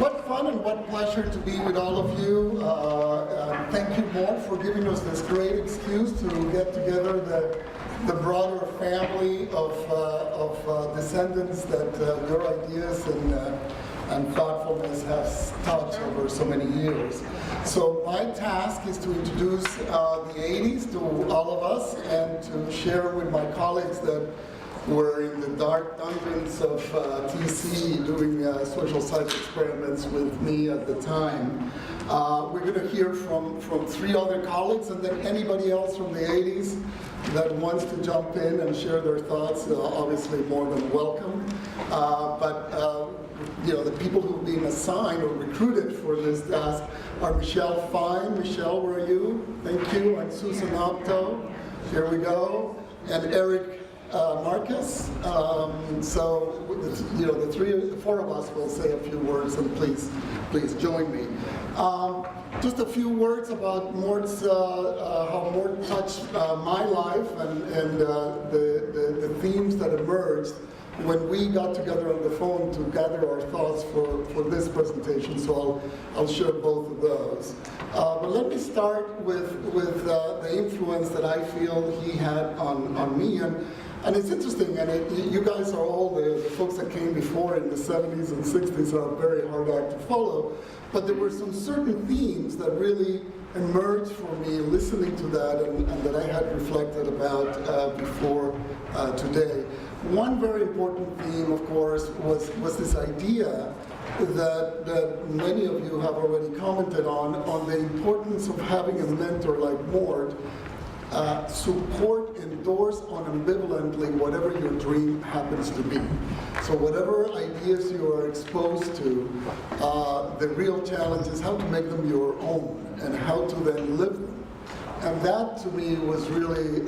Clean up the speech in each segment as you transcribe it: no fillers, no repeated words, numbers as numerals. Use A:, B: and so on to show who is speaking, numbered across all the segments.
A: what fun and what pleasure to be with all of you. Thank you, Mort, for giving us this great excuse to get together the broader family of descendants that your ideas and thoughtfulness has touched over so many years. So my task is to introduce the 80s to all of us and to share with my colleagues that were in the dark dungeons of TC doing social science experiments with me at the time. We're going to hear from three other colleagues, and then anybody else from the 80s that wants to jump in and share their thoughts, obviously more than welcome. You know, the people who've been assigned or recruited for this task are Michelle Fine. Michelle, where are you? Thank you. And Susan Opto. Here we go. And Eric Marcus. So, you know, the four of us will say a few words, and please join me. Just a few words about Mort's, how Mort touched my life and the themes that emerged when we got together on the phone to gather our thoughts for this presentation. So I'll share both of those. But let me start with the influence that I feel he had on me. And it's interesting, and you guys are all the folks that came before in the 70s and 60s are a very hard act to follow, but there were some certain themes that really emerged for me listening to that and that I had reflected about before today. One very important theme, of course, was this idea that many of you have already commented on the importance of having a mentor like Mort support, endorse ambivalently whatever your dream happens to be. So whatever ideas you are exposed to, the real challenge is how to make them your own and how to then live them. And that to me was really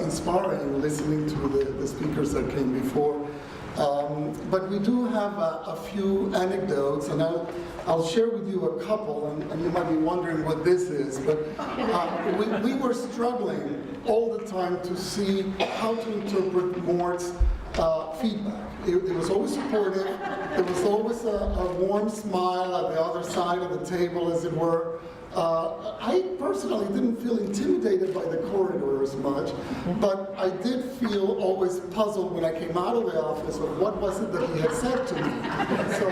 A: inspiring listening to the speakers that came before. But we do have a few anecdotes, and I'll share with you a couple, and you might be wondering what this is, but we were struggling all the time to see how to interpret Mort's feedback. It was always supportive, there was always a warm smile at the other side of the table, as it were. I personally didn't feel intimidated by the corridor as much, but I did feel always puzzled when I came out of the office of what was it that he had said to me. So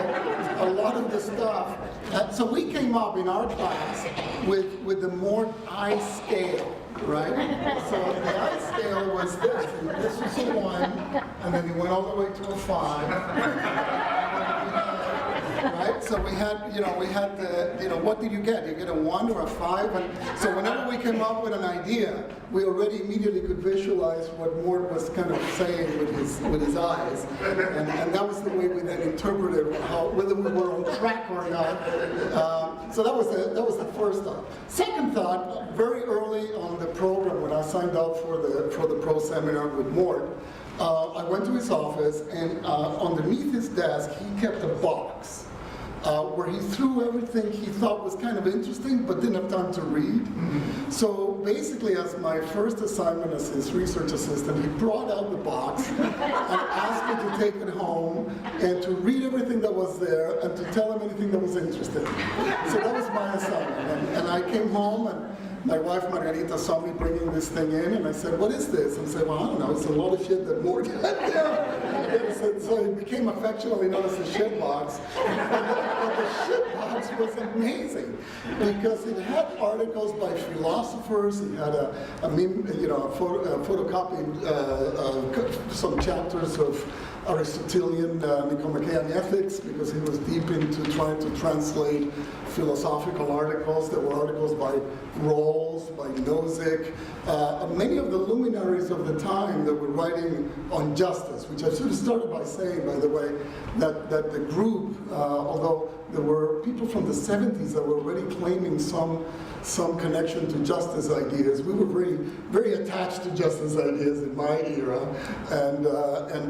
A: a lot of the stuff, so we came up in our class with the Mort I scale, right? So the I scale was this, and this was a 1, and then he went all the way to a 5. Right? So we had the, what did you get? You get a 1 or a 5? And so whenever we came up with an idea, we already immediately could visualize what Mort was kind of saying with his eyes. And that was the way we then interpreted whether we were on track or not. So that was the first thought. Second thought, very early on the program when I signed up for the pro seminar with Mort, I went to his office, and underneath his desk, he kept a box where he threw everything he thought was kind of interesting, but didn't have time to read. So basically, as my first assignment as his research assistant, he brought out the box and asked me to take it home and to read everything that was there and to tell him anything that was interesting. So that was my assignment. And I came home, and my wife Margarita saw me bringing this thing in, and I said, "What is this?" And I said, "Well, I don't know, it's a lot of shit that Mort had there." So it became affectionately known as the shit box. But the shit box was amazing because it had articles by philosophers. It had photocopied some chapters of Aristotelian Nicomachean ethics, because he was deep into trying to translate philosophical articles. There were articles by Rawls, by Nozick, many of the luminaries of the time that were writing on justice, which I should have started by saying, by the way, that the group, although there were people from the 70s that were already claiming some connection to justice ideas. We were very, very attached to justice ideas in my era, and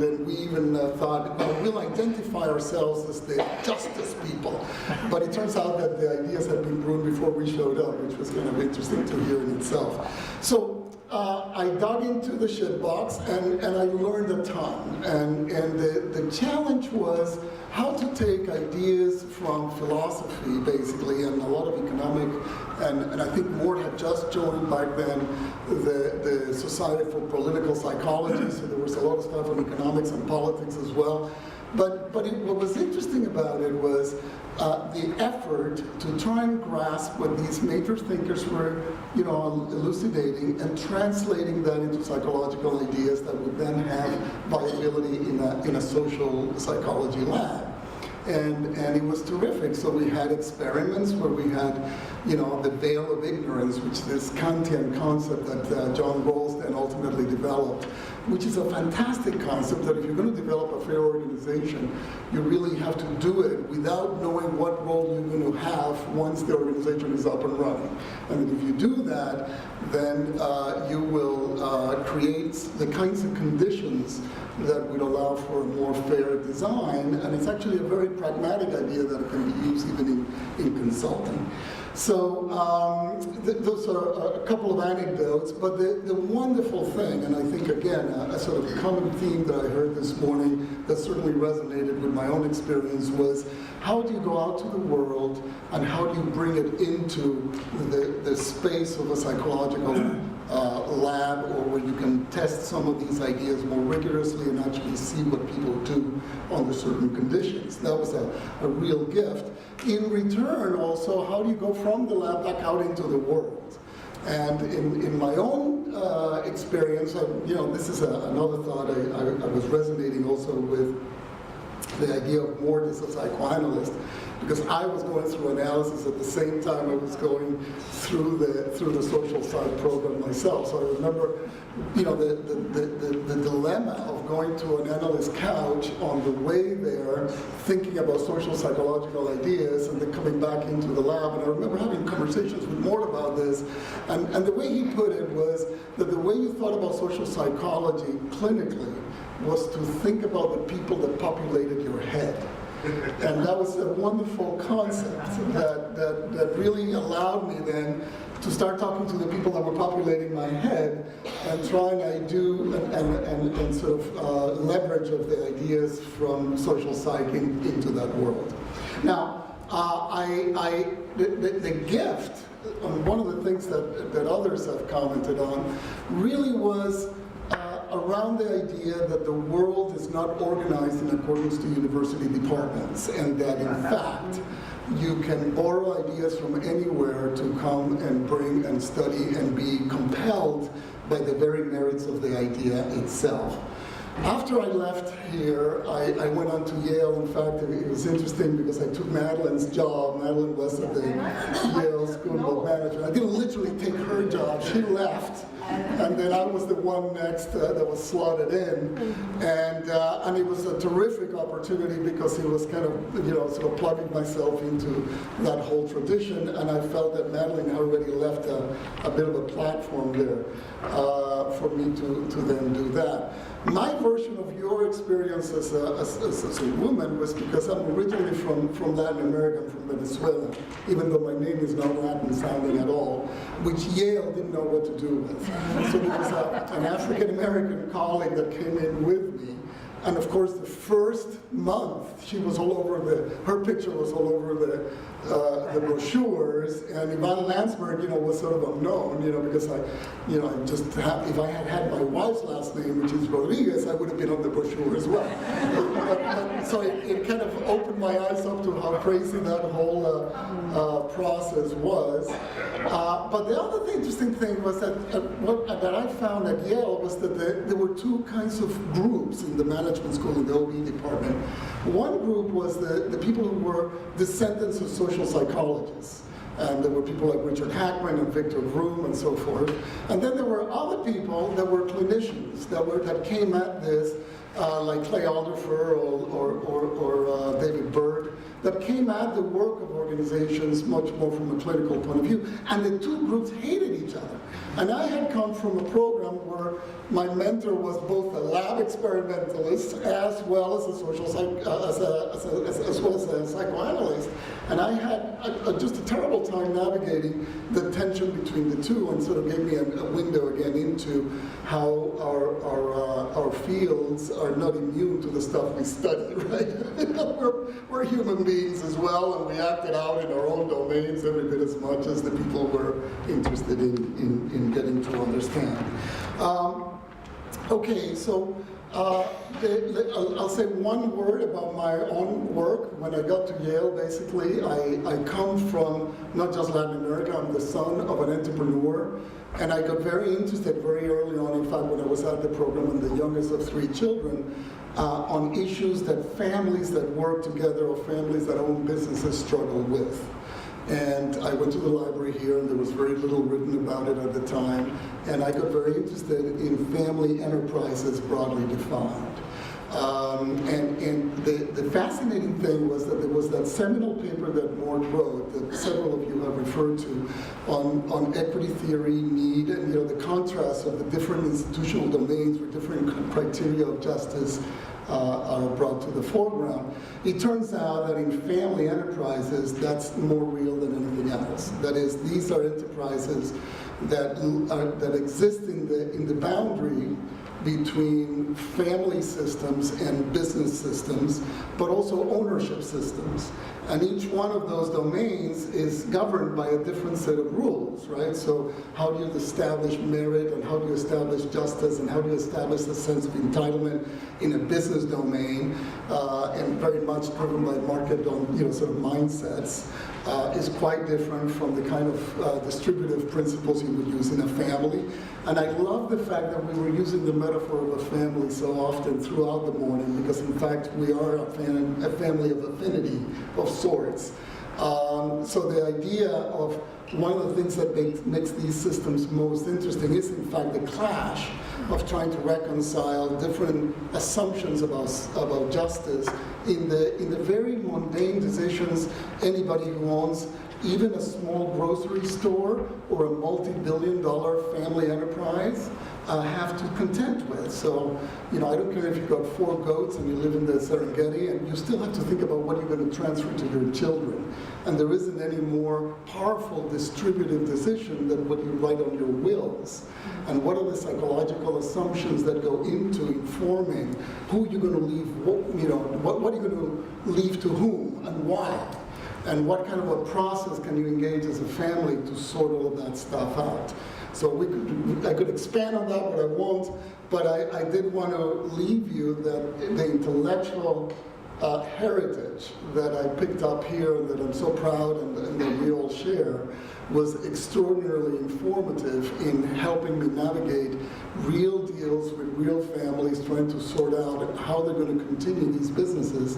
A: then we even thought, well, we'll identify ourselves as the justice people. But it turns out that the ideas had been brewed before we showed up, which was kind of interesting to hear in itself. So I dug into the shit box, and I learned a ton. And the challenge was how to take ideas from philosophy, basically, and a lot of economic, and I think Mort had just joined back then the Society for Political Psychology, so there was a lot of stuff on economics and politics as well. But what was interesting about it was the effort to try and grasp what these major thinkers were, elucidating and translating that into psychological ideas that would then have viability in a social psychology lab. And it was terrific. So we had experiments where we had, the veil of ignorance, which this Kantian concept that John Rawls then ultimately developed, which is a fantastic concept that if you're going to develop a fair organization, you really have to do it without knowing what role you're going to have once the organization is up and running. And if you do that, then you will create the kinds of conditions that would allow for a more fair design, and it's actually a very pragmatic idea that can be used even in consulting. So those are a couple of anecdotes, but the wonderful thing, and I think again, a sort of common theme that I heard this morning that certainly resonated with my own experience was, how do you go out to the world and how do you bring it into the space of a psychological lab, or where you can test some of these ideas more rigorously and actually see what people do under certain conditions. That was a real gift. In return, also, how do you go from the lab back out into the world? And in my own experience, this is another thought I was resonating also with the idea of Mort as a psychoanalyst, because I was going through analysis at the same time I was going through the social side program myself. So I remember, the dilemma of going to an analyst's couch on the way there, thinking about social psychological ideas, and then coming back into the lab. And I remember having conversations with Mort about this, and the way he put it was that the way you thought about social psychology clinically was to think about the people that populated your head. And that was a wonderful concept that really allowed me then to start talking to the people that were populating my head and trying and sort of leverage of the ideas from social psych into that world. Now, the gift, one of the things that others have commented on, really was around the idea that the world is not organized in accordance to university departments, and that in fact you can borrow ideas from anywhere to come and bring and study and be compelled by the very merits of the idea itself. After I left here, I went on to Yale. In fact, it was interesting because I took Madeline's job. Madeline was at the Yale School of Management. I didn't literally take her job. She left. And then I was the one next that was slotted in. And it was a terrific opportunity because it was kind of, sort of plugging myself into that whole tradition. And I felt that Madeline had already left a bit of a platform there for me to then do that. My version of your experience as a woman was because I'm originally from Latin America, I'm from Venezuela, even though my name is not Latin sounding at all, which Yale didn't know what to do with. So there was an African American colleague that came in with me. And of course, the first month, she was all over her picture was all over the brochures, and Ivan Landsberg, was sort of unknown, because if I had had my wife's last name, which is Rodriguez, I would have been on the brochure as well. So it kind of opened my eyes up to how crazy that whole process was. But the other interesting thing was that that I found at Yale was that there were two kinds of groups in the management school, in the OB department. One group was the people who were descendants of social psychologists. And there were people like Richard Hackman and Victor Vroom and so forth. And then there were other people that were clinicians that came at this, like Clay Alderfer or David Byrd, that came at the work of organizations much more from a clinical point of view. And the two groups hated each other. And I had come from a program where my mentor was both a lab experimentalist as well as a social as well as a psychoanalyst. And I had just a terrible time navigating the tension between the two, and sort of gave me a window again into how our fields are not immune to the stuff we study, right? We're human beings as well, and we act it out in our own domains every bit as much as the people we're interested in getting to understand. Okay, so I'll say one word about my own work. When I got to Yale, basically, I come from not just Latin America. I'm the son of an entrepreneur, and I got very interested very early on, in fact, when I was at the program, and the youngest of 3 children, on issues that families that work together or families that own businesses struggle with. And I went to the library here, and there was very little written about it at the time. And I got very interested in family enterprises broadly defined. And the fascinating thing was that there was that seminal paper that Mort wrote, that several of you have referred to, on equity theory, need, and the contrast of the different institutional domains where different criteria of justice are brought to the foreground. It turns out that in family enterprises, that's more real than anything else. That is, these are enterprises that exist in the boundary between family systems and business systems, but also ownership systems. And each one of those domains is governed by a different set of rules, right? So how do you establish merit, and how do you establish justice, and how do you establish a sense of entitlement in a business domain, and very much driven by market sort of mindsets, is quite different from the kind of distributive principles you would use in a family. And I love the fact that we were using the metaphor of a family so often throughout the morning, because in fact we are a family of affinity of sorts. So the idea of one of the things that makes these systems most interesting is in fact the clash of trying to reconcile different assumptions about justice in the very mundane decisions anybody who owns even a small grocery store or a multi-billion-dollar family enterprise have to contend with. So, I don't care if you've got 4 goats and you live in the Serengeti, and you still have to think about what you're going to transfer to your children. And there isn't any more powerful distributive decision than what you write on your wills. And what are the psychological assumptions that go into informing who you're going to leave, what are you going to leave to whom and why? And what kind of a process can you engage as a family to sort all of that stuff out? So I could expand on that, but I won't. But I did want to leave you that the intellectual heritage that I picked up here, and that I'm so proud and that we all share, was extraordinarily informative in helping me navigate real deals with real families, trying to sort out how they're going to continue these businesses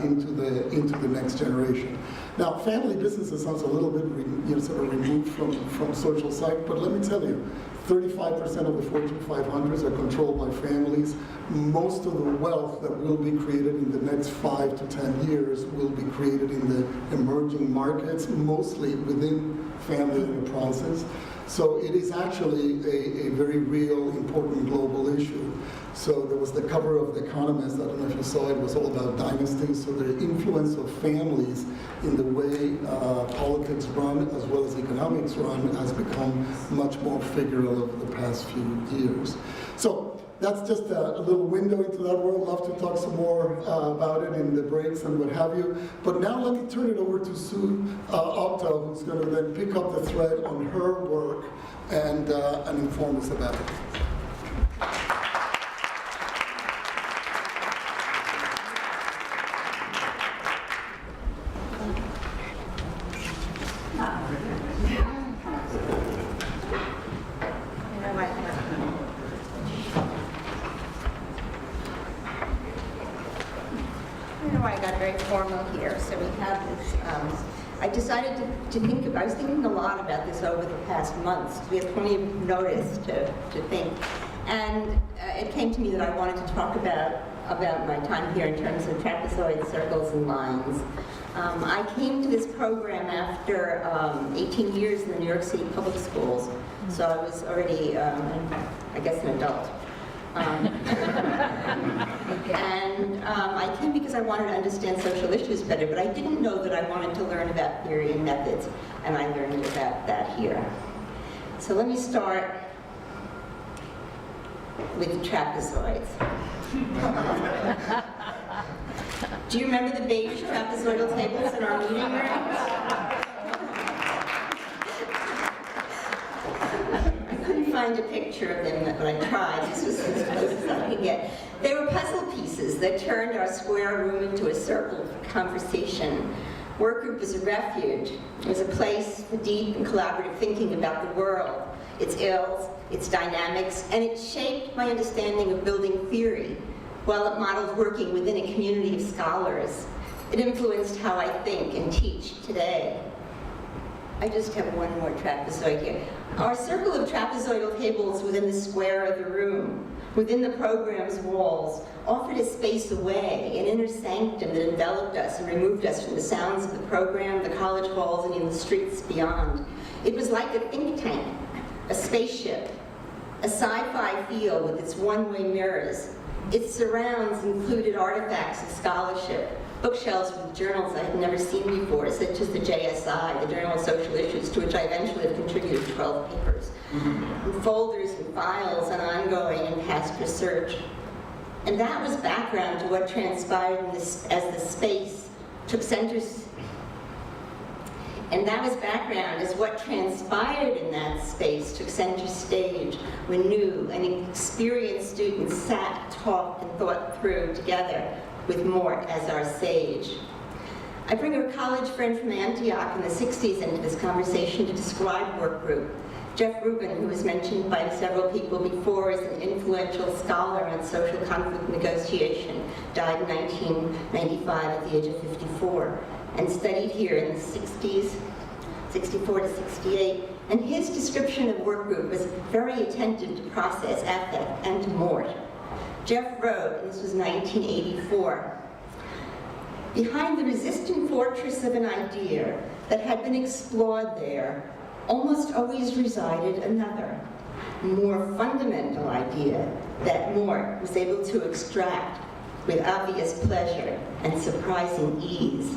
A: into the next generation. Now, family businesses sounds a little bit sort of removed from social psych, but let me tell you, 35% of the Fortune 500s are controlled by families. Most of the wealth that will be created in the next 5 to 10 years will be created in the emerging markets, mostly within family enterprises. So it is actually a very real, important global issue. So there was the cover of The Economist, I don't know if you saw it, was all about dynasties. So the influence of families in the way politics run as well as economics run has become much more figural over the past few years. So that's just a little window into that world. Love to talk some more about it in the breaks and what have you. But now let me turn it over to Sue Opto, who's going to then pick up the thread on her work and inform us about it.
B: I decided to think about, I was thinking a lot about this over the past months. We had plenty of notice to think. And it came to me that I wanted to talk about my time here in terms of trapezoid circles and lines. I came to this program after 18 years in the New York City public schools, so I was already, I guess, an adult. And I came because I wanted to understand social issues better, but I didn't know that I wanted to learn about theory and methods, and I learned about that here. So let me start with trapezoids. Do you remember the beige trapezoidal tables in our meeting rooms? I couldn't find a picture of them, but I tried. This was as close as I could get. They were puzzle pieces that turned our square room into a circle for conversation. Work group was a refuge. It was a place for deep and collaborative thinking about the world, its ills, its dynamics, and it shaped my understanding of building theory, while it modeled working within a community of scholars. It influenced how I think and teach today. I just have one more trapezoid here. Our circle of trapezoidal tables within the square of the room, within the program's walls, offered a space away, an inner sanctum that enveloped us and removed us from the sounds of the program, the college halls, and in the streets beyond. It was like a think tank, a spaceship, a sci-fi field with its one-way mirrors. Its surrounds included artifacts of scholarship, bookshelves with journals I had never seen before, such as the JSI, the Journal of Social Issues, to which I eventually have contributed 12 papers, and folders and files on ongoing and past research. And that was background to what transpired in this, as the space took center. And that was background as what transpired in that space took center stage when new and experienced students sat, talked, and thought through together with Mort as our sage. I bring a college friend from Antioch in the 60s into this conversation to describe work group. Jeff Rubin, who was mentioned by several people before as an influential scholar on social conflict negotiation, died in 1995 at the age of 54, and studied here in the 60s, 64 to 68. And his description of work group was very attentive to process, ethic, and to Mort. Jeff wrote, and this was 1984, behind the resistant fortress of an idea that had been explored there, almost always resided another, more fundamental idea that Mort was able to extract with obvious pleasure and surprising ease.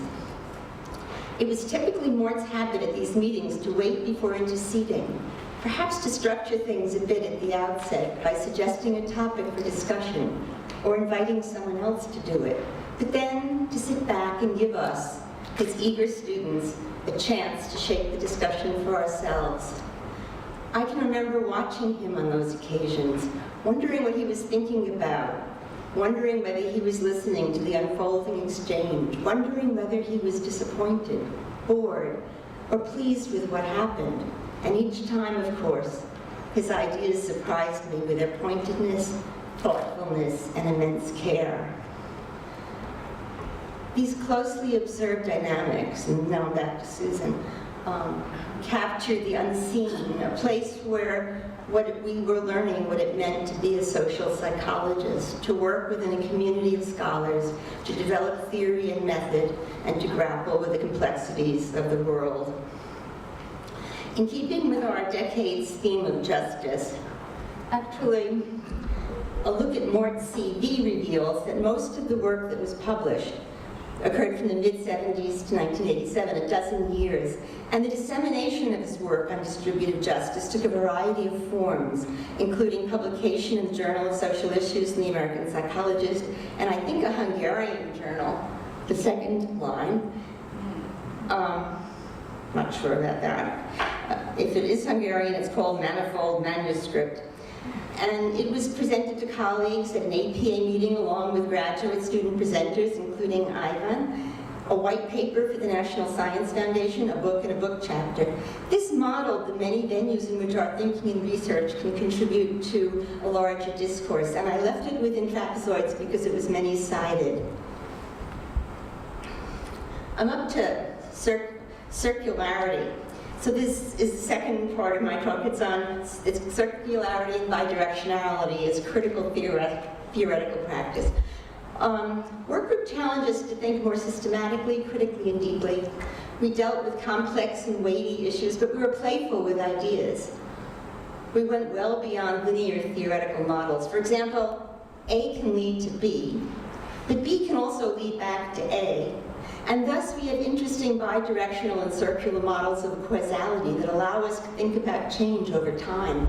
B: It was typically Mort's habit at these meetings to wait before interceding, perhaps to structure things a bit at the outset by suggesting a topic for discussion or inviting someone else to do it, but then to sit back and give us, his eager students, a chance to shape the discussion for ourselves. I can remember watching him on those occasions, wondering what he was thinking about, wondering whether he was listening to the unfolding exchange, wondering whether he was disappointed, bored, or pleased with what happened. And each time, of course, his ideas surprised me with their pointedness, thoughtfulness, and immense care. These closely observed dynamics, and now I'm back to Susan, captured the unseen, a place where we were learning what it meant to be a social psychologist, to work within a community of scholars, to develop theory and method, and to grapple with the complexities of the world. In keeping with our decade's theme of justice, actually, a look at Mort's CV reveals that most of the work that was published occurred from the mid-70s to 1987, a dozen years, and the dissemination of his work on distributive justice took a variety of forms, including publication in the Journal of Social Issues and the American Psychologist, and I think a Hungarian journal, the second line. Not sure about that. If it is Hungarian, it's called Manifold Manuscript. And it was presented to colleagues at an APA meeting along with graduate student presenters, including Ivan, a white paper for the National Science Foundation, a book and a book chapter. This modeled the many venues in which our thinking and research can contribute to a larger discourse, and I left it within trapezoids because it was many-sided. I'm up to circularity. So this is the second part of my talk. It's circularity and bidirectionality as critical theoretical practice. Work group challenged us to think more systematically, critically, and deeply. We dealt with complex and weighty issues, but we were playful with ideas. We went well beyond linear theoretical models. For example, A can lead to B, but B can also lead back to A, and thus we have interesting bidirectional and circular models of causality that allow us to think about change over time.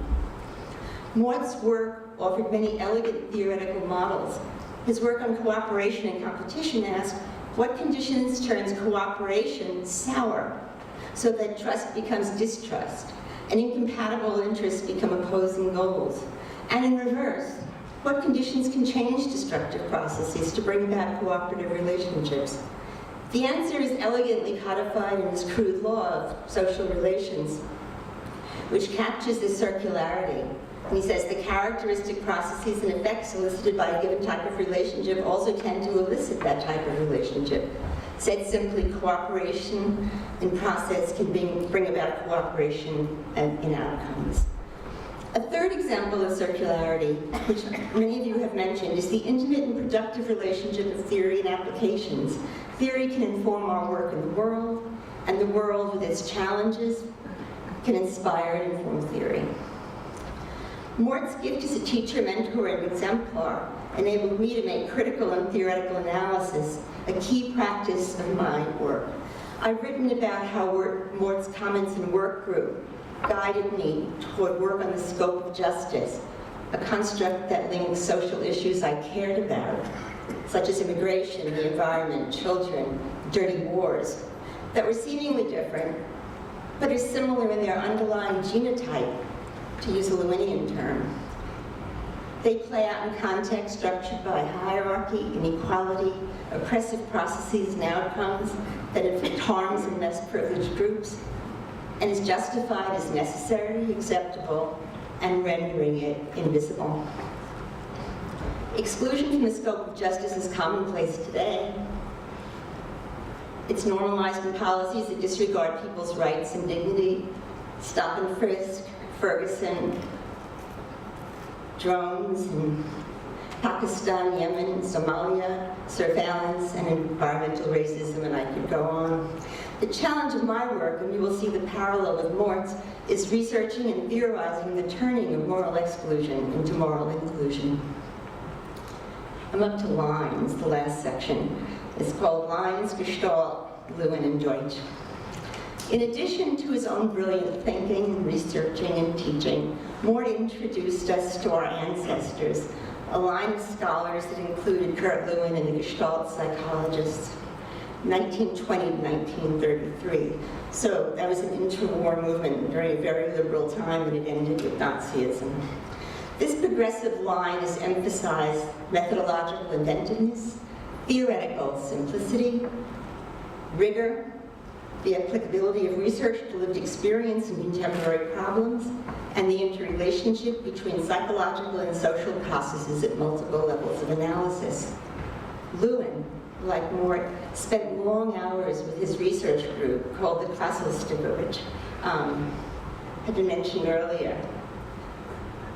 B: Mort's work offered many elegant theoretical models. His work on cooperation and competition asked, what conditions turns cooperation sour so that trust becomes distrust and incompatible interests become opposing goals? And in reverse, what conditions can change destructive processes to bring about cooperative relationships? The answer is elegantly codified in his crude law of social relations, which captures this circularity. And he says the characteristic processes and effects elicited by a given type of relationship also tend to elicit that type of relationship. Said simply, cooperation in process can bring about cooperation in outcomes. A third example of circularity, which many of you have mentioned, is the intimate and productive relationship of theory and applications. Theory can inform our work in the world, and the world with its challenges can inspire and inform theory. Mort's gift as a teacher, mentor, and exemplar enabled me to make critical and theoretical analysis a key practice of my work. I've written about how Mort's comments and work group guided me toward work on the scope of justice, a construct that links social issues I cared about, such as immigration, the environment, children, dirty wars, that were seemingly different, but are similar in their underlying genotype, to use a Lewinian term. They play out in context structured by hierarchy, inequality, oppressive processes and outcomes that inflict harms in less privileged groups, and is justified as necessary, acceptable, and rendering it invisible. Exclusion from the scope of justice is commonplace today. It's normalized in policies that disregard people's rights and dignity, stop and frisk, Ferguson, drones in Pakistan, Yemen, Somalia, surveillance, and environmental racism, and I could go on. The challenge of my work, and you will see the parallel with Mort's, is researching and theorizing the turning of moral exclusion into moral inclusion. I'm up to lines, the last section. It's called Lines, Gestalt, Lewin, and Deutsch. In addition to his own brilliant thinking and researching and teaching, Mort introduced us to our ancestors, a line of scholars that included Kurt Lewin and the Gestalt psychologists, 1920 to 1933. So that was an interwar movement during a very liberal time, and it ended with Nazism. This progressive line has emphasized methodological inventiveness, theoretical simplicity, rigor, the applicability of research to lived experience and contemporary problems, and the interrelationship between psychological and social processes at multiple levels of analysis. Lewin, like Mort, spent long hours with his research group called the Klassenstube, which had been mentioned earlier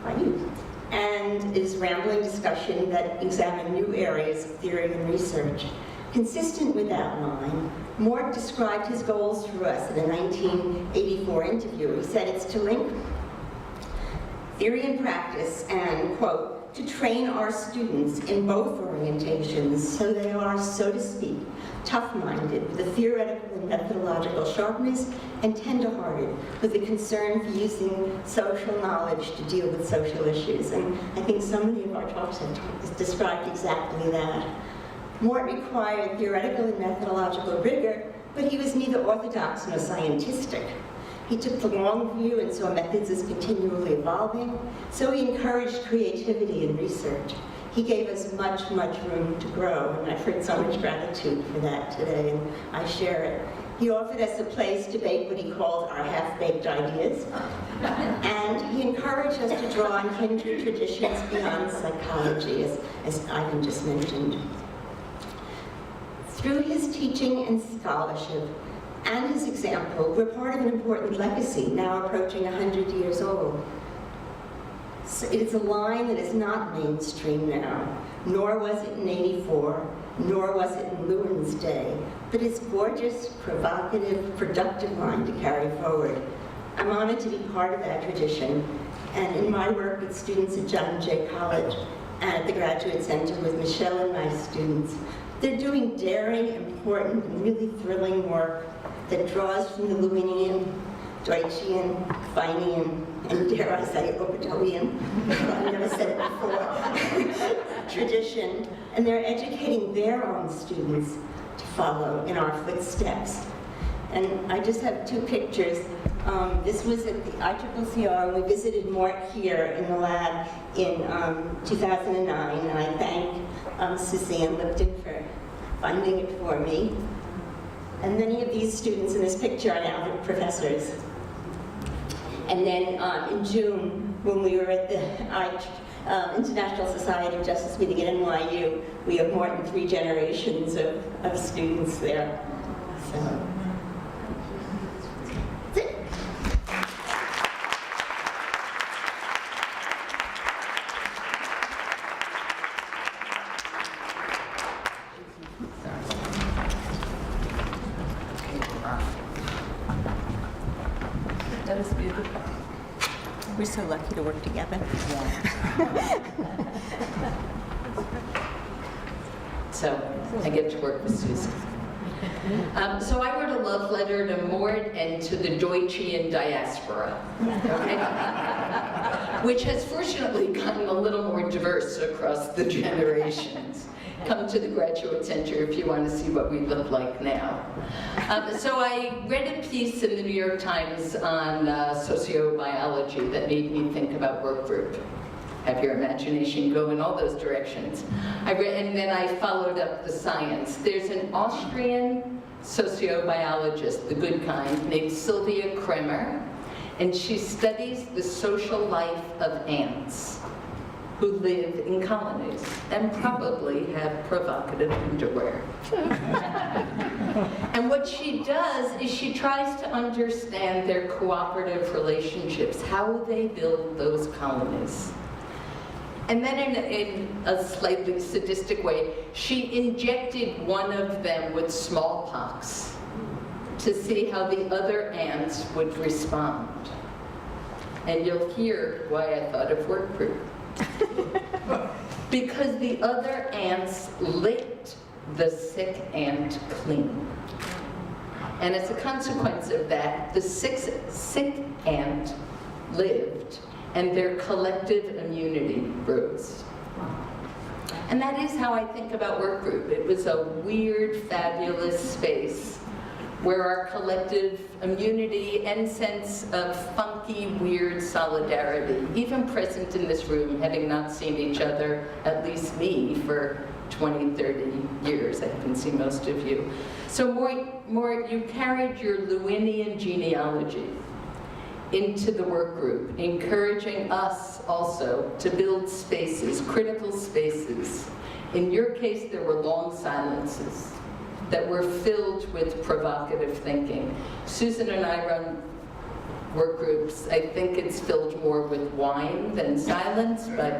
B: by you, and is rambling discussion that examined new areas of theory and research. Consistent with that line, Mort described his goals for us in a 1984 interview. He said it's to link theory and practice and, quote, to train our students in both orientations so they are, so to speak, tough-minded with a theoretical and methodological sharpness, and tender-hearted with a concern for using social knowledge to deal with social issues. And I think so many of our talks have described exactly that. Mort required theoretical and methodological rigor, but he was neither orthodox nor scientistic. He took the long view and saw methods as continually evolving, so he encouraged creativity and research. He gave us much, much room to grow, and I've heard so much gratitude for that today, and I share it. He offered us a place to bake what he called our half-baked ideas, and he encouraged us to draw on kindred traditions beyond psychology, as Ivan just mentioned. Through his teaching and scholarship and his example, we're part of an important legacy now approaching 100 years old. So it's a line that is not mainstream now, nor was it in '84, nor was it in Lewin's day, but it's gorgeous, provocative, productive line to carry forward. I'm honored to be part of that tradition, and in my work with students at John Jay College, at the Graduate Center with Michelle and my students. They're doing daring, important, and really thrilling work that draws from the Lewinian, Deutschian, Feinian, and dare I say, Obertonian, I've never said it before, tradition, and they're educating their own students to follow in our footsteps. And I just have two pictures. This was at the ICCCR, and we visited Mort here in the lab in 2009, and I thank Suzanne Lipton for funding it for me. And many of these students in this picture are now professors. And then in June, when we were at the International Society of Justice meeting at NYU, we have more than 3 generations of students there. So.
C: That was beautiful.
B: We're so lucky to work together.
C: So I get to work with Susan. So I wrote a love letter to Mort and to the Deutschian diaspora, okay? Which has fortunately gotten a little more diverse across the generations. Come to the Graduate Center if you want to see what we look like now. So I read a piece in the New York Times on sociobiology that made me think about work group. Have your imagination go in all those directions. And then I followed up the science. There's an Austrian sociobiologist, the good kind, named Sylvia Kremer, and she studies the social life of ants who live in colonies and probably have provocative underwear. And what she does is she tries to understand their cooperative relationships, how they build those colonies. And then in a slightly sadistic way, she injected one of them with smallpox to see how the other ants would respond. And you'll hear why I thought of work group. Because the other ants licked the sick ant clean. And as a consequence of that, the sick ant lived, and their collective immunity rose. And that is how I think about work group. It was a weird, fabulous space where our collective immunity and sense of funky, weird solidarity, even present in this room, having not seen each other, at least me, for 20, 30 years. I haven't seen most of you. So Mort, you carried your Lewinian genealogy into the work group, encouraging us also to build spaces, critical spaces. In your case, there were long silences that were filled with provocative thinking. Susan and I run work groups. I think it's filled more with wine than silence, but,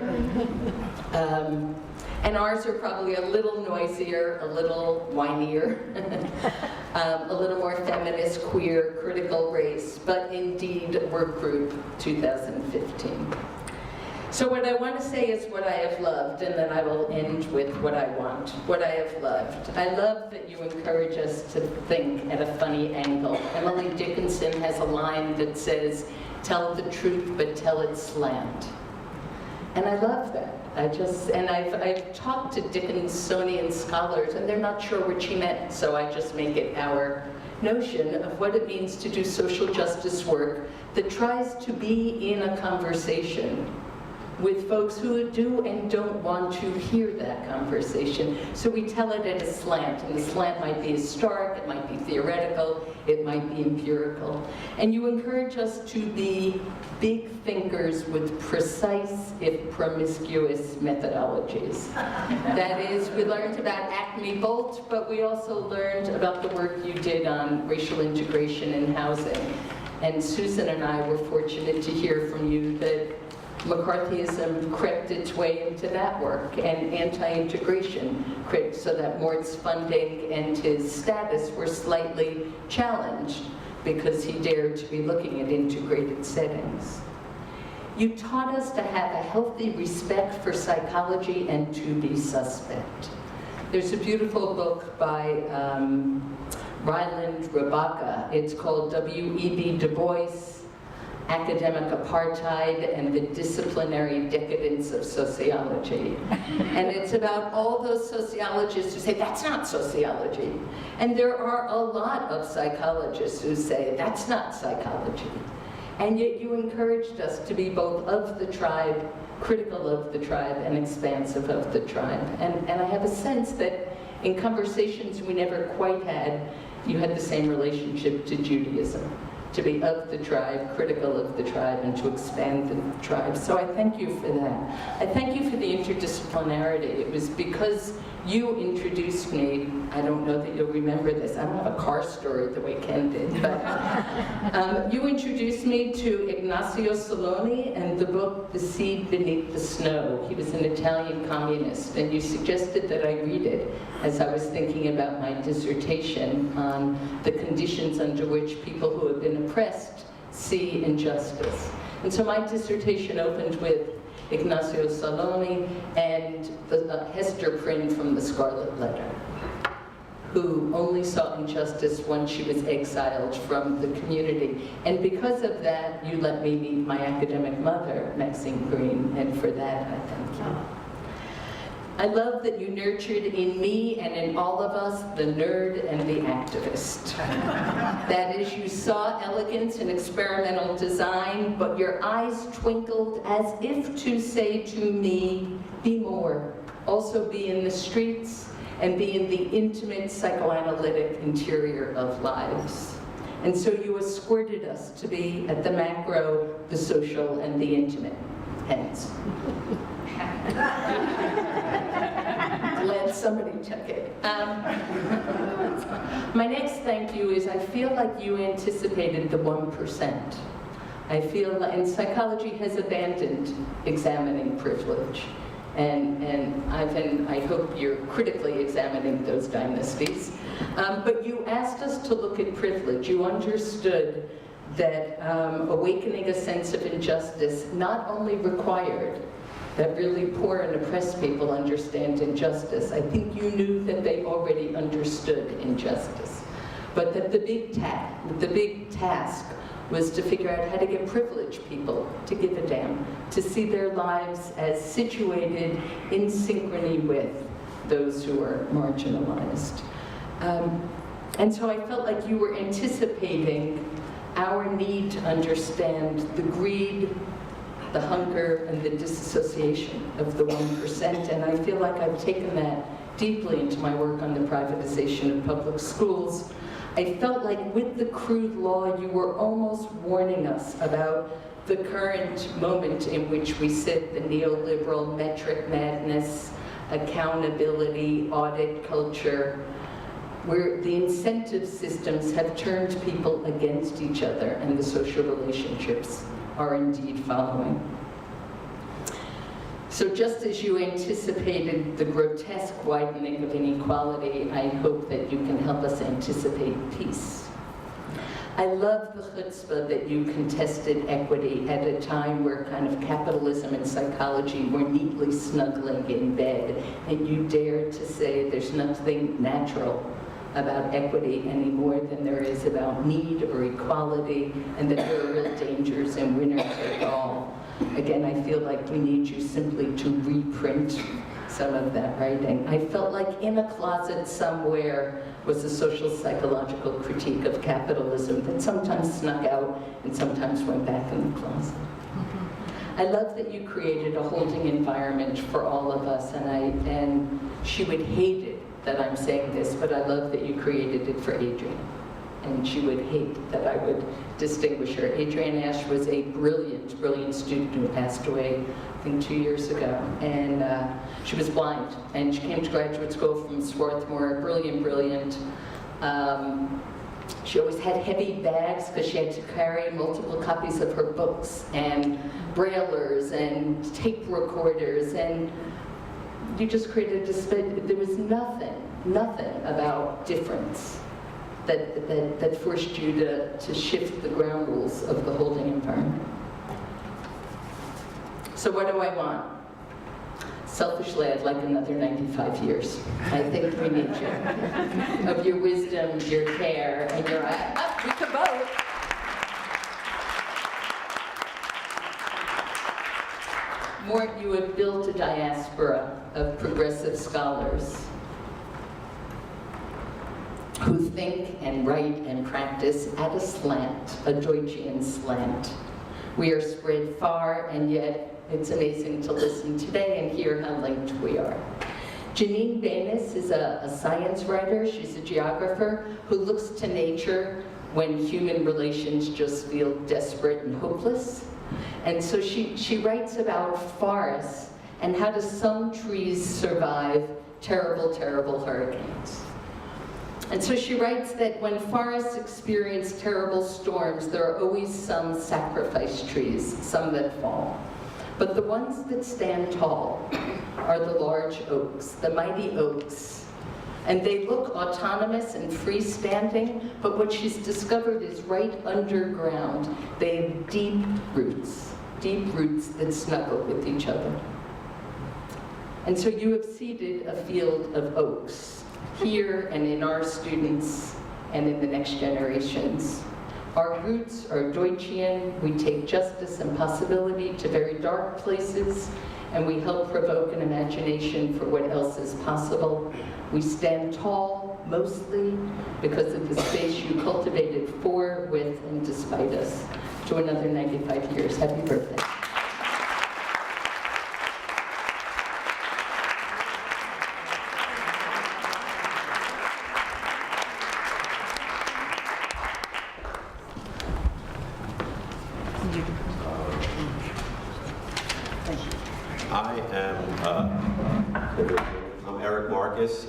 C: and ours are probably a little noisier, a little whinier, a little more feminist, queer, critical race, but indeed work group 2015. So what I want to say is what I have loved, and then I will end with what I want. What I have loved. I love that you encourage us to think at a funny angle. Emily Dickinson has a line that says, "Tell the truth, but tell it slant." And I love that. I've talked to Dickinsonian scholars, and they're not sure what she meant, so I just make it our notion of what it means to do social justice work that tries to be in a conversation with folks who do and don't want to hear that conversation. So we tell it at a slant, and the slant might be historic, it might be theoretical, it might be empirical. And you encourage us to be big thinkers with precise, if promiscuous, methodologies. That is, we learned about Acme Bolt, but we also learned about the work you did on racial integration in housing. And Susan and I were fortunate to hear from you that McCarthyism crept its way into that work, and anti-integration crept, so that Mort's funding and his status were slightly challenged because he dared to be looking at integrated settings. You taught us to have a healthy respect for psychology and to be suspect. There's a beautiful book by Ryland Rabaka. It's called W.E.B. Du Bois, Academic Apartheid and the Disciplinary Decadence of Sociology. And it's about all those sociologists who say, that's not sociology. And there are a lot of psychologists who say, that's not psychology. And yet you encouraged us to be both of the tribe, critical of the tribe, and expansive of the tribe. And I have a sense that in conversations we never quite had, you had the same relationship to Judaism, to be of the tribe, critical of the tribe, and to expand the tribe. So I thank you for that. I thank you for the interdisciplinarity. It was because you introduced me, I don't know that you'll remember this, I don't have a car story the way Ken did, but you introduced me to Ignacio Saloni and the book, The Seed Beneath the Snow. He was an Italian communist, and you suggested that I read it as I was thinking about my dissertation on the conditions under which people who have been oppressed see injustice. And so my dissertation opened with Ignacio Saloni and Hester Prynne from The Scarlet Letter, who only saw injustice once she was exiled from the community. And because of that, you let me meet my academic mother, Maxine Green, and for that, I thank you. I love that you nurtured in me and in all of us the nerd and the activist. That is, you saw elegance in experimental design, but your eyes twinkled as if to say to me, be more. Also be in the streets and be in the intimate psychoanalytic interior of lives. And so you escorted us to be at the macro, the social, and the intimate. Hence. Let somebody check it. My next thank you is I feel like you anticipated the 1%. I feel like, and psychology has abandoned examining privilege. And I hope you're critically examining those dynasties. But you asked us to look at privilege. You understood that awakening a sense of injustice not only required that really poor and oppressed people understand injustice. I think you knew that they already understood injustice. But that the big task was to figure out how to get privileged people to give a damn, to see their lives as situated in synchrony with those who are marginalized. And so I felt like you were anticipating our need to understand the greed, the hunger, and the disassociation of the 1%. And I feel like I've taken that deeply into my work on the privatization of public schools. I felt like with the crude law, you were almost warning us about the current moment in which we sit, the neoliberal metric madness, accountability, audit culture, where the incentive systems have turned people against each other and the social relationships are indeed following. So just as you anticipated the grotesque widening of inequality, I hope that you can help us anticipate peace. I love the chutzpah that you contested equity at a time where kind of capitalism and psychology were neatly snuggling in bed, and you dared to say there's nothing natural about equity any more than there is about need or equality, and that there are real dangers and winner take all. Again, I feel like we need you simply to reprint some of that writing. I felt like in a closet somewhere was a social psychological critique of capitalism that sometimes snuck out and sometimes went back in the closet. I love that you created a holding environment for all of us, and she would hate it that I'm saying this, but I love that you created it for Adrienne. And she would hate that I would distinguish her. Adrienne Ash was a brilliant, brilliant student who passed away, I think 2 years ago. And she was blind, and she came to graduate school from Swarthmore, brilliant, brilliant. She always had heavy bags because she had to carry multiple copies of her books, and braillers, and tape recorders, and you just created a display. There was nothing about difference that forced you to shift the ground rules of the holding environment. So what do I want? Selfishly, I'd like another 95 years. I think we need you. Of your wisdom, your care, and your, we can vote. Mort, you have built a diaspora of progressive scholars who think and write and practice at a slant, a Deutschian slant. We are spread far, and yet it's amazing to listen today and hear how linked we are. Janine Banis is a science writer. She's a geographer who looks to nature when human relations just feel desperate and hopeless. And so she writes about forests and how do some trees survive terrible, terrible hurricanes. And so she writes that when forests experience terrible storms, there are always some sacrifice trees, some that fall. But the ones that stand tall are the large oaks, the mighty oaks. And they look autonomous and freestanding, but what she's discovered is right underground. They have deep roots that snuggle with each other. And so you have seeded a field of oaks here and in our students and in the next generations. Our roots are Deutschian. We take justice and possibility to very dark places, and we help provoke an imagination for what else is possible. We stand tall, mostly, because of the space you cultivated for, with, and despite us. To another 95 years. Happy birthday.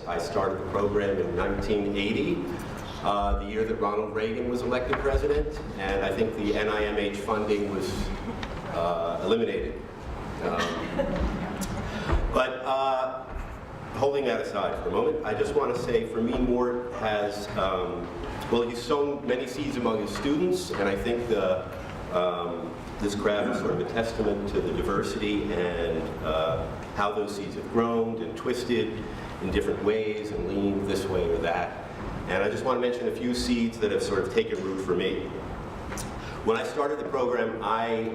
D: I started the program in 1980, the year that Ronald Reagan was elected president, and I think the NIMH funding was eliminated. But holding that aside for a moment, I just want to say for me, Mort has, well, he's sown many seeds among his students, and I think this crowd is sort of a testament to the diversity and how those seeds have grown and twisted in different ways and leaned this way or that. And I just want to mention a few seeds that have sort of taken root for me. When I started the program, I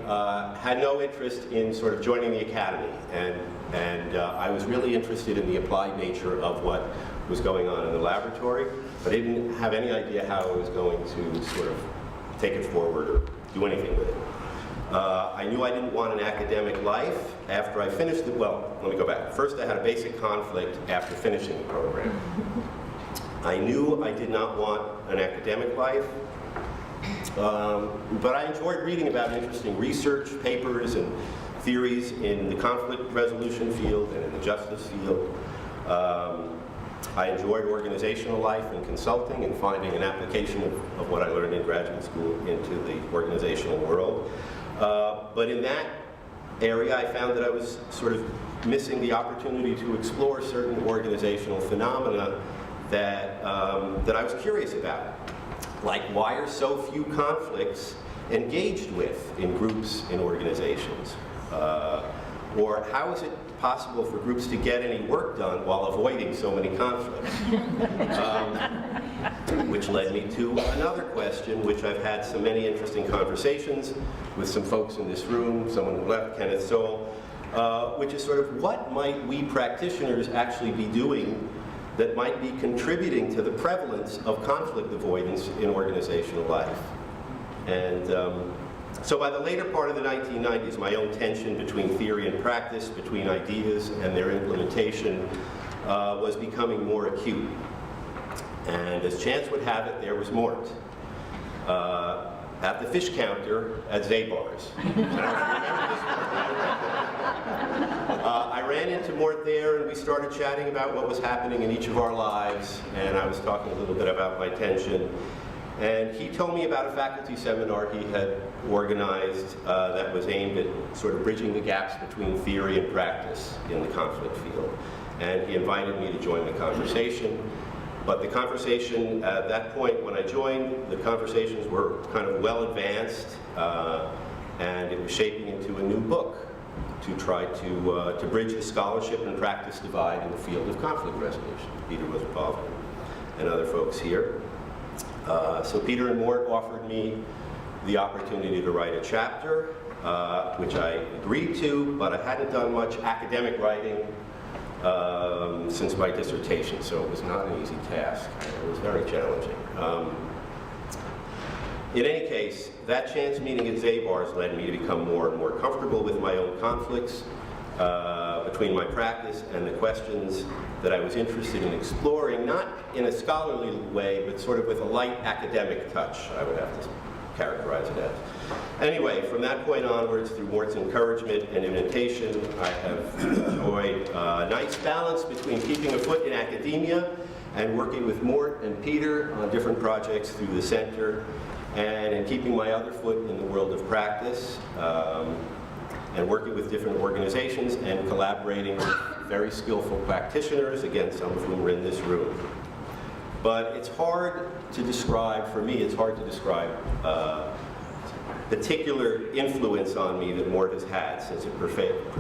D: had no interest in sort of joining the academy, and I was really interested in the applied nature of what was going on in the laboratory, but I didn't have any idea how I was going to sort of take it forward or do anything with it. I knew I didn't want an academic life after I finished it. Well, let me go back. First, I had a basic conflict after finishing the program. I knew I did not want an academic life, but I enjoyed reading about interesting research papers and theories in the conflict resolution field and in the justice field. I enjoyed organizational life and consulting and finding an application of what I learned in graduate school into the organizational world. But in that area, I found that I was sort of missing the opportunity to explore certain organizational phenomena that I was curious about. Like, why are so few conflicts engaged with in groups and organizations? Or how is it possible for groups to get any work done while avoiding so many conflicts? Which led me to another question, which I've had so many interesting conversations with some folks in this room, someone who left, Kenneth Soul, which is sort of what might we practitioners actually be doing that might be contributing to the prevalence of conflict avoidance in organizational life. And so by the later part of the 1990s, my own tension between theory and practice, between ideas and their implementation, was becoming more acute. And as chance would have it, there was Mort at the fish counter at Zabar's. I ran into Mort there, and we started chatting about what was happening in each of our lives, and I was talking a little bit about my tension. And he told me about a faculty seminar he had organized that was aimed at sort of bridging the gaps between theory and practice in the conflict field. And he invited me to join the conversation. But the conversation, at that point when I joined, the conversations were kind of well advanced, and it was shaping into a new book. to try to bridge the scholarship and practice divide in the field of conflict resolution. Peter was involved and other folks here. So Peter and Mort offered me the opportunity to write a chapter, which I agreed to, but I hadn't done much academic writing since my dissertation, so it was not an easy task. It was very challenging. In any case, that chance meeting at Zabar's led me to become more and more comfortable with my own conflicts between my practice and the questions that I was interested in exploring, not in a scholarly way, but sort of with a light academic touch, I would have to characterize it as. Anyway, from that point onwards, through Mort's encouragement and invitation, I have enjoyed a nice balance between keeping a foot in academia and working with Mort and Peter on different projects through the center, and in keeping my other foot in the world of practice, and working with different organizations and collaborating with very skillful practitioners, again, some of whom are in this room. But it's hard to describe, for me, it's hard to describe particular influence on me that Mort has had, since it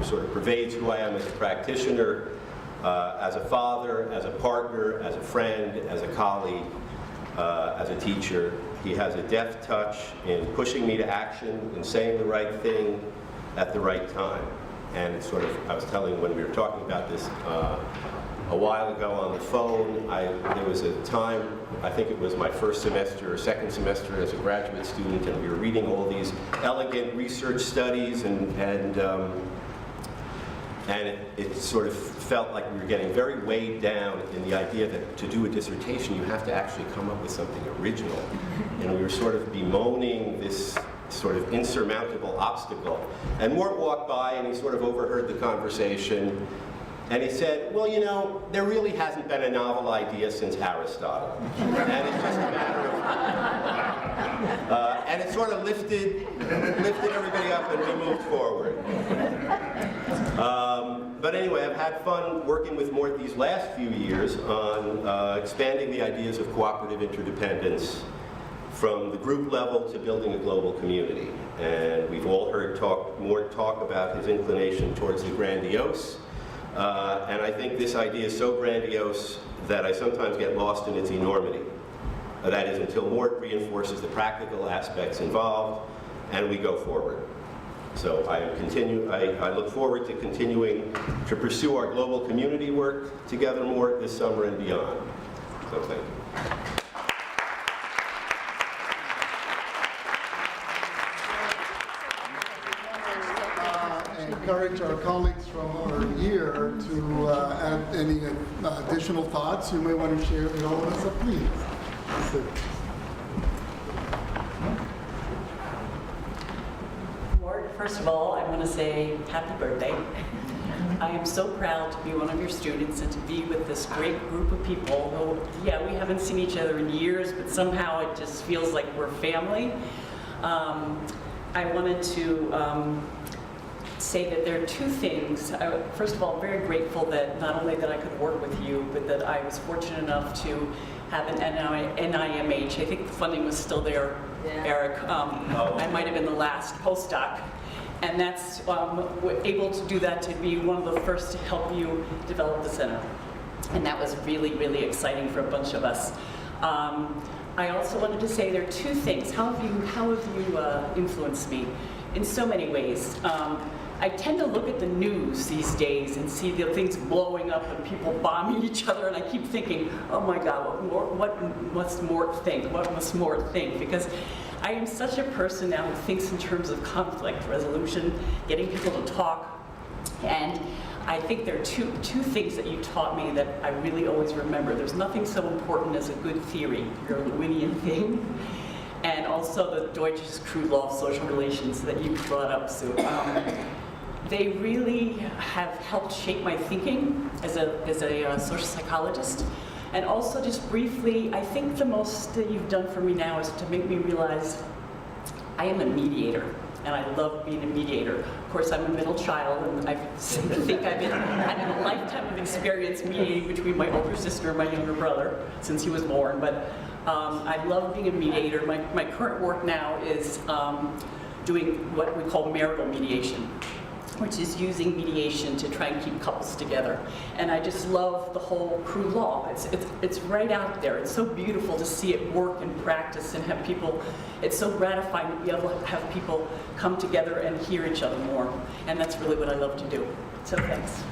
D: sort of pervades who I am as a practitioner, as a father, as a partner, as a friend, as a colleague, as a teacher. He has a deft touch in pushing me to action, in saying the right thing at the right time. And it's sort of, I was telling when we were talking about this a while ago on the phone, there was a time, I think it was my first semester or second semester as a graduate student, and we were reading all these elegant research studies, and it sort of felt like we were getting very weighed down in the idea that to do a dissertation, you have to actually come up with something original. And we were sort of bemoaning this sort of insurmountable obstacle. And Mort walked by and he sort of overheard the conversation, and he said, well, you know, there really hasn't been a novel idea since Aristotle. And it's just a matter of, and it sort of lifted everybody up and we moved forward. But anyway, I've had fun working with Mort these last few years on expanding the ideas of cooperative interdependence from the group level to building a global community. And we've all heard Mort talk about his inclination towards the grandiose. And I think this idea is so grandiose that I sometimes get lost in its enormity. That is, until Mort reinforces the practical aspects involved and we go forward. So I look forward to continuing to pursue our global community work together, Mort, this summer and beyond. So thank you.
A: Encourage our colleagues from our year to add any additional thoughts you may want to share with all of us, so please.
E: Mort, first of all, I want to say happy birthday. I am so proud to be one of your students and to be with this great group of people who, yeah, we haven't seen each other in years, but somehow it just feels like we're family. I wanted to say that there are two things. First of all, I'm very grateful that not only that I could work with you, but that I was fortunate enough to have an NIMH. I think the funding was still there, yeah. Eric. I might have been the last postdoc. And that's able to do that, to be one of the first to help you develop the center. And that was really, really exciting for a bunch of us. I also wanted to say there are two things. How have you influenced me? In so many ways. I tend to look at the news these days and see the things blowing up and people bombing each other, and I keep thinking, oh my God, what must Mort think? What must Mort think? Because I am such a person now who thinks in terms of conflict resolution, getting people to talk, and I think there are two things that you taught me that I really always remember. There's nothing so important as a good theory, your Lewinian thing, and also the Deutsch's crude law of social relations that you brought up, Sue. They really have helped shape my thinking as a social psychologist. And also, just briefly, I think the most that you've done for me now is to make me realize I am a mediator, and I love being a mediator. Of course, I'm a middle child, and I think I've had a lifetime of experience mediating between my older sister and my younger brother since he was born. But I love being a mediator. My current work now is doing what we call marital mediation. which is using mediation to try and keep couples together. And I just love the whole crew law. It's right out there. It's so beautiful to see it work in practice and have people, it's so gratifying to be able to have people come together and hear each other more. And that's really what I love to do. So thanks.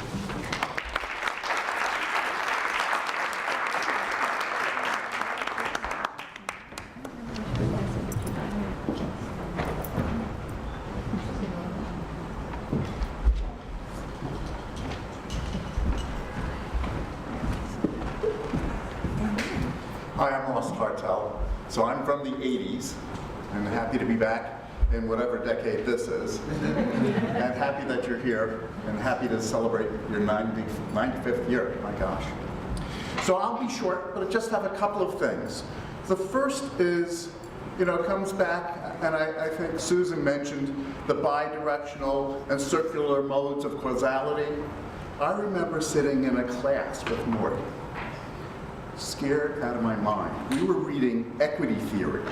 F: Hi, I'm Ross Hartel. So I'm from the 80s, and happy to be back in whatever decade this is. And happy that you're here, and happy to celebrate your 95th year, my gosh. So I'll be short, but I just have a couple of things. The first is, comes back, and I think Susan mentioned the bidirectional and circular modes of causality. I remember sitting in a class with Mort, scared out of my mind. We were reading equity theory,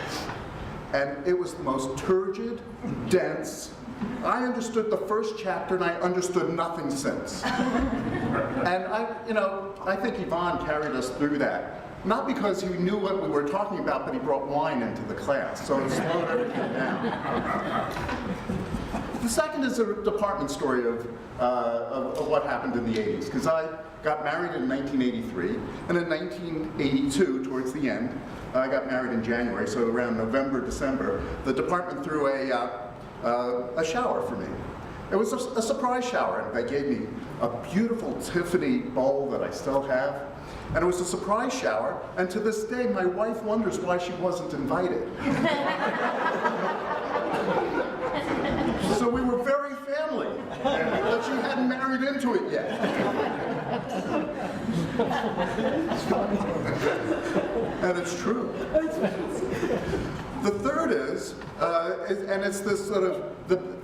F: and it was the most turgid, dense. I understood the first chapter, and I understood nothing since. And I think Yvonne carried us through that. Not because he knew what we were talking about, but he brought wine into the class, so it slowed everything down. The second is a department story of what happened in the 80s, because I got married in 1983, and in 1982, towards the end, I got married in January, so around November, December, the department threw a shower for me. It was a surprise shower, and they gave me a beautiful Tiffany bowl that I still have, and it was a surprise shower, and to this day, my wife wonders why she wasn't invited. So we were very family, but she hadn't married into it yet. And it's true. The third is, and it's this sort of,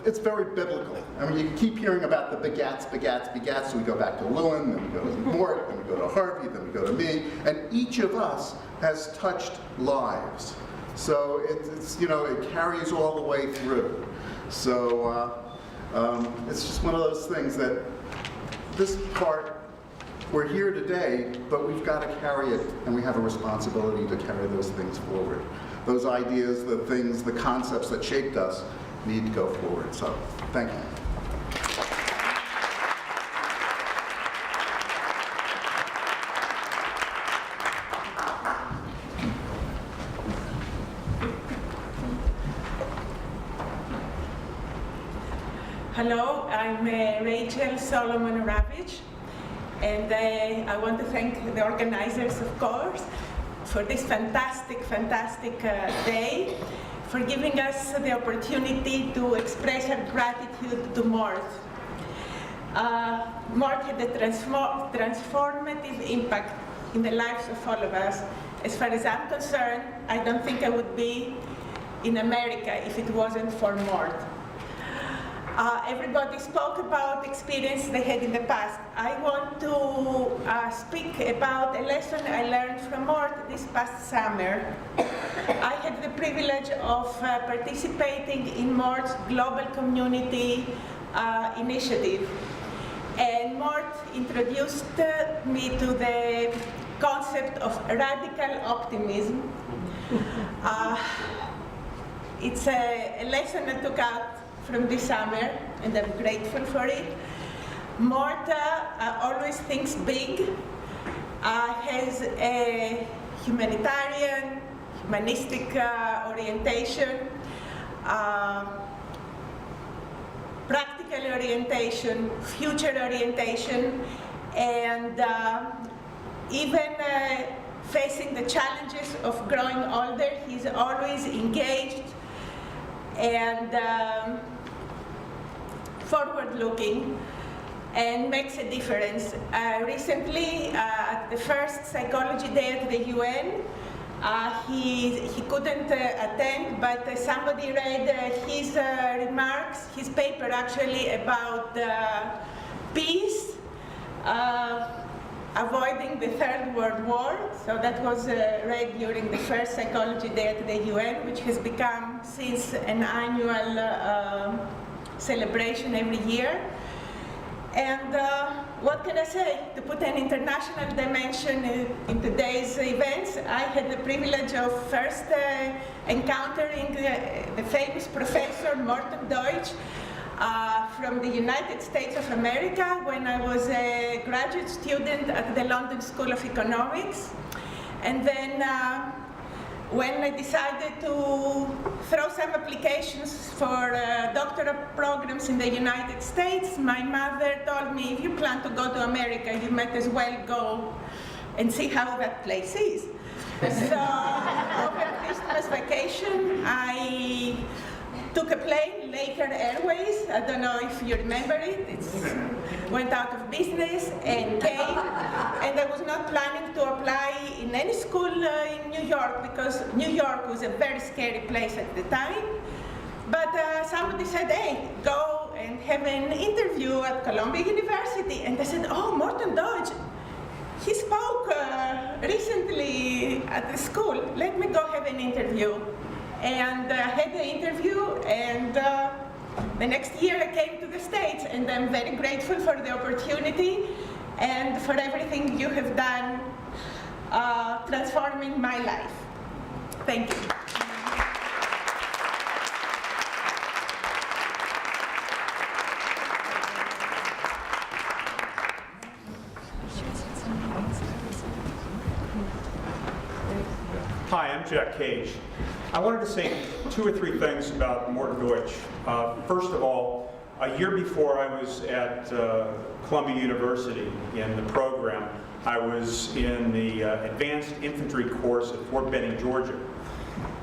F: it's very biblical. I mean, you keep hearing about the begats, so we go back to Lewin, then we go to Mort, then we go to Harvey, then we go to me, and each of us has touched lives. So it carries all the way through. So it's just one of those things that this part, we're here today, but we've got to carry it, and we have a responsibility to carry those things forward. Those ideas, the things, the concepts that shaped us need to go forward. So, thank you.
G: Hello, I'm Rachel Solomon-Ravitch, and I want to thank the organizers, of course, for this fantastic day, for giving us the opportunity to express our gratitude to Mort. Mort had a transformative impact in the lives of all of us. As far as I'm concerned, I don't think I would be in America if it wasn't for Mort. Everybody spoke about experiences they had in the past. I want to speak about a lesson I learned from Mort this past summer. I had the privilege of participating in Mort's Global Community Initiative. And Mort introduced me to the concept of radical optimism. It's a lesson I took out from this summer, and I'm grateful for it. Mort always thinks big, has a humanitarian, humanistic orientation, practical orientation, future orientation, and even facing the challenges of growing older, he's always engaged and forward-looking, and makes a difference. Recently, at the first Psychology Day at the UN, he couldn't attend, but somebody read his remarks, his paper actually, about peace, avoiding the Third World War. So that was read during the first Psychology Day at the UN, which has become since an annual celebration every year. And what can I say? To put an international dimension in today's events, I had the privilege of first encountering the famous professor Morton Deutsch from the United States of America when I was a graduate student at the London School of Economics. And then when I decided to throw some applications for doctoral programs in the United States, my mother told me, if you plan to go to America, you might as well go and see how that place is. So over Christmas vacation, I took a plane, Laker Airways. I don't know if you remember it. It went out of business and came. And I was not planning to apply in any school in New York because New York was a very scary place at the time. But somebody said, hey, go and have an interview at Columbia University. And I said, oh, Morton Deutsch, he spoke recently at the school. Let me go have an interview. And had the interview, and the next year I came to the States, and I'm very grateful for the opportunity and for everything you have done transforming my life. Thank you.
H: Hi, I'm Jack Cage. I wanted to say 2 or 3 things about Morton Deutsch. First of all, a year before I was at Columbia University in the program, I was in the Advanced Infantry course at Fort Benning, Georgia.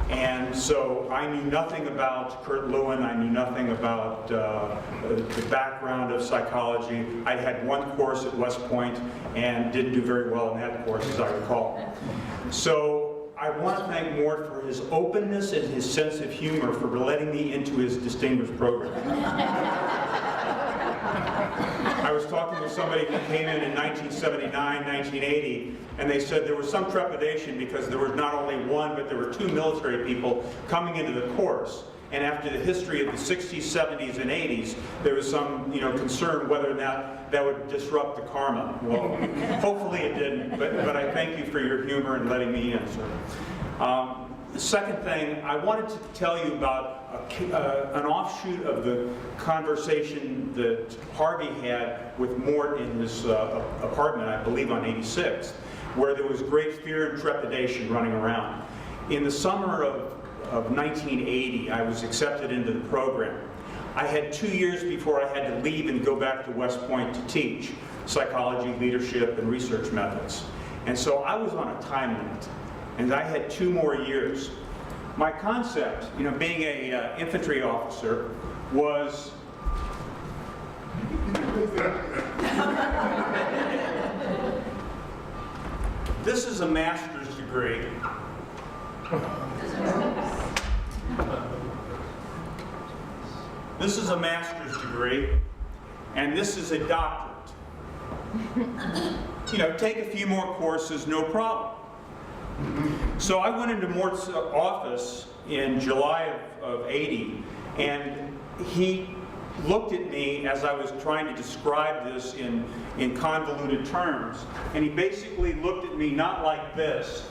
H: And so I knew nothing about Kurt Lewin, I knew nothing about the background of psychology. I had one course at West Point and didn't do very well in that course, as I recall. So I want to thank Mort for his openness and his sense of humor for letting me into his distinguished program. I was talking with somebody who came in 1979, 1980, and they said there was some trepidation because there was not only one, but there were 2 military people coming into the course. And after the history of the 60s, 70s, and 80s, there was some concern whether or not that would disrupt the karma. Well, hopefully it didn't, but I thank you for your humor and letting me answer. The second thing, I wanted to tell you about an offshoot of the conversation that Harvey had with Mort in his apartment, I believe on 86th, where there was great fear and trepidation running around. In the summer of 1980, I was accepted into the program. I had 2 years before I had to leave and go back to West Point to teach psychology, leadership, and research methods. And so I was on a time limit, and I had 2 more years. My concept, being an infantry officer, was this is a master's degree. This is a master's degree, and this is a doctorate. Take a few more courses, no problem. So I went into Mort's office in July of 80, and he looked at me as I was trying to describe this in convoluted terms, and he basically looked at me not like this,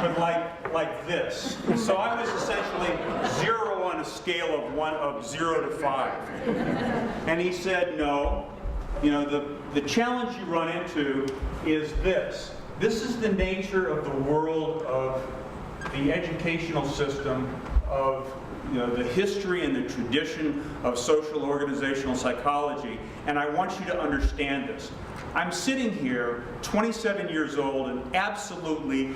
H: but like this. So I was essentially 0 on a scale of 0 to 5. And he said, no, the challenge you run into is this. This is the nature of the world of the educational system, of the history and the tradition of social organizational psychology, and I want you to understand this. I'm sitting here, 27 years old, and absolutely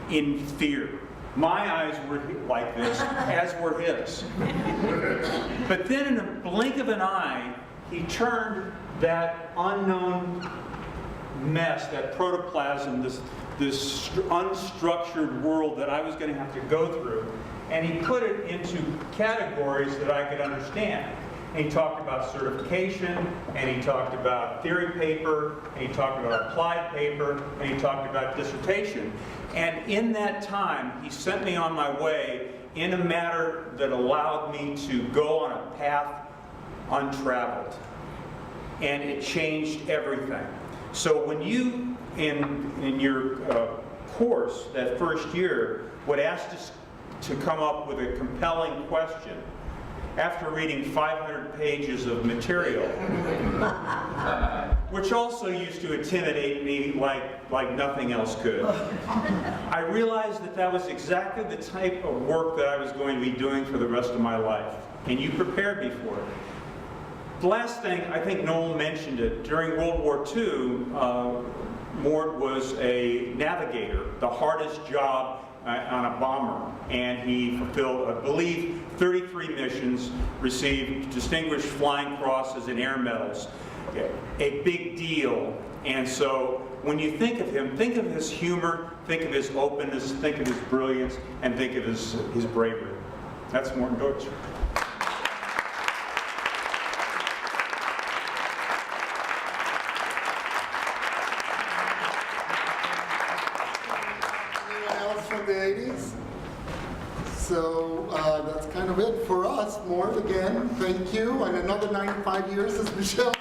H: in fear. My eyes were like this, as were his. But then in a blink of an eye, he turned that unknown mess, that protoplasm, this unstructured world that I was going to have to go through, and he put it into categories that I could understand. and he talked about certification, and he talked about theory paper, and he talked about applied paper, and he talked about dissertation. And in that time, he sent me on my way in a manner that allowed me to go on a path untraveled. And it changed everything. So when you, in your course, that first year, would ask us to come up with a compelling question, after reading 500 pages of material, which also used to intimidate me like nothing else could, I realized that that was exactly the type of work that I was going to be doing for the rest of my life. And you prepared me for it. The last thing, I think Noel mentioned it, during World War II, Mort was a navigator, the hardest job on a bomber, and he fulfilled, I believe, 33 missions, received Distinguished Flying Crosses and Air Medals, a big deal. And so when you think of him, think of his humor, think of his openness, think of his brilliance, and think of his bravery. That's Morton Deutsch.
A: From the 80s. So that's kind of it for us. Mort, again, thank you. And another 95 years, as Michelle